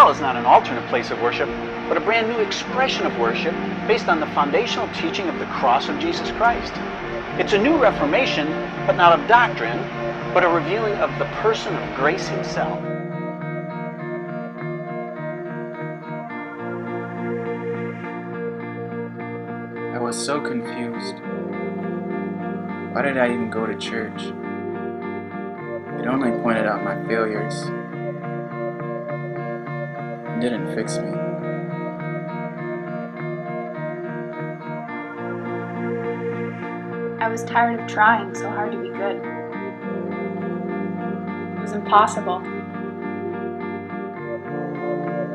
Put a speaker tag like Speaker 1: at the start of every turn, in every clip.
Speaker 1: well is not an alternate place of worship, but a brand new expression of worship based on the foundational teaching of the cross of Jesus Christ. It's a new reformation, but not of doctrine, but a revealing of the person of grace himself.
Speaker 2: I was so confused. Why did I even go to church? It only pointed out my failures. It didn't fix me.
Speaker 3: I was tired of trying so hard to be good. It was impossible.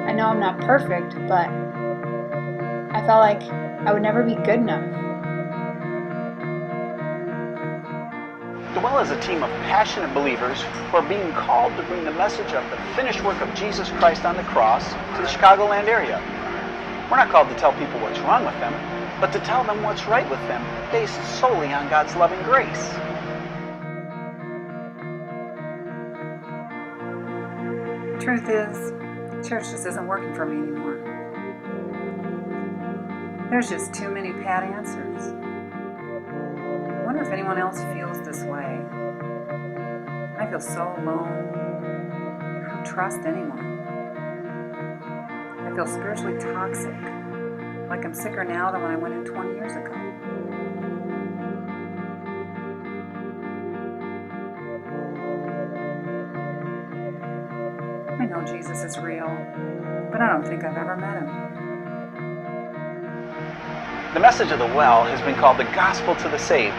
Speaker 3: I know I'm not perfect, but I felt like I would never be good enough.
Speaker 1: The Well is a team of passionate believers who are being called to bring the message of the finished work of Jesus Christ on the cross to the Chicagoland area. We're not called to tell people what's wrong with them, but to tell them what's right with them, based solely on God's loving grace.
Speaker 4: Truth is, church just isn't working for me anymore. There's just too many pat answers. I wonder if anyone else feels this way. I feel so alone. I don't trust anyone. I feel spiritually toxic, like I'm sicker now than when I went in 20 years ago. I know Jesus is real, but I don't think I've ever met him.
Speaker 1: The message of the Well has been called the gospel to the saved,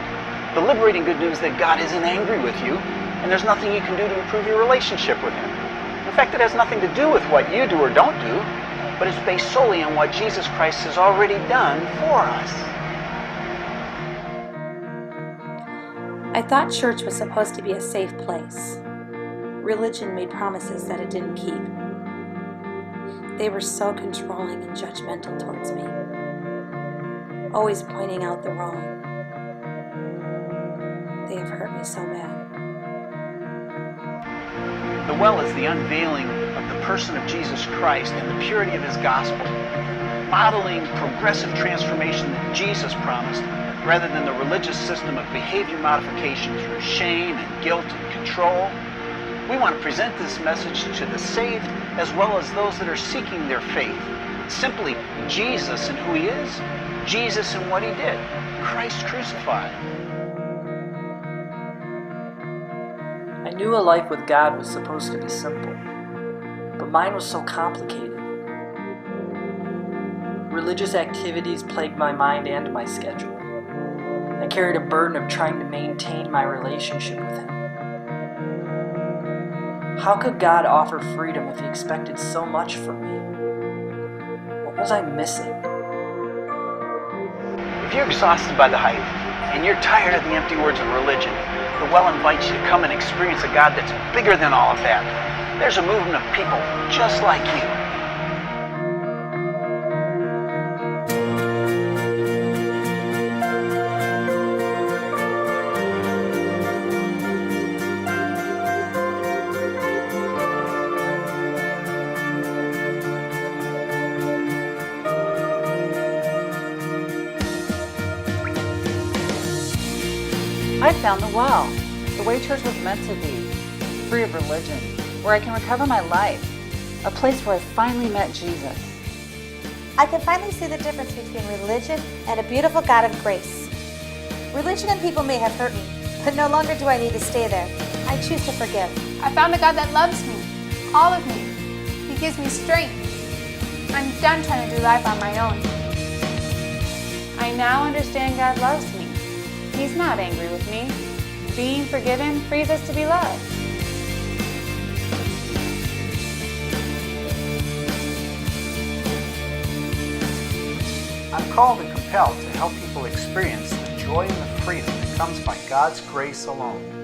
Speaker 1: the liberating good news that God isn't angry with you, and there's nothing you can do to improve your relationship with him. In fact, it has nothing to do with what you do or don't do, but it's based solely on what Jesus Christ has already done for us.
Speaker 5: I thought church was supposed to be a safe place. Religion made promises that it didn't keep. They were so controlling and judgmental towards me, always pointing out the wrong. They have hurt me so bad.
Speaker 1: The Well is the unveiling of the person of Jesus Christ and the purity of his gospel, modeling progressive transformation that Jesus promised, rather than the religious system of behavior modification through shame and guilt and control. We want to present this message to the saved as well as those that are seeking their faith. Simply Jesus and who he is, Jesus and what he did, Christ crucified.
Speaker 6: I knew a life with God was supposed to be simple, but mine was so complicated. Religious activities plagued my mind and my schedule. I carried a burden of trying to maintain my relationship with him. How could God offer freedom if he expected so much from me? What was I missing?
Speaker 1: If you're exhausted by the hype and you're tired of the empty words of religion, the Well invites you to come and experience a God that's bigger than all of that. There's a movement of people just like you.
Speaker 4: I found the Well, the way church was meant to be, free of religion, where I can recover my life, a place where I finally met Jesus.
Speaker 7: I can finally see the difference between religion and a beautiful God of grace. Religion and people may have hurt me, but no longer do I need to stay there. I choose to forgive.
Speaker 3: I found a God that loves me, all of me. He gives me strength. I'm done trying to do life on my own. I now understand God loves me. He's not angry with me. Being forgiven frees us to be loved.
Speaker 1: I'm called and compelled to help people experience the joy and the freedom that comes by God's grace alone.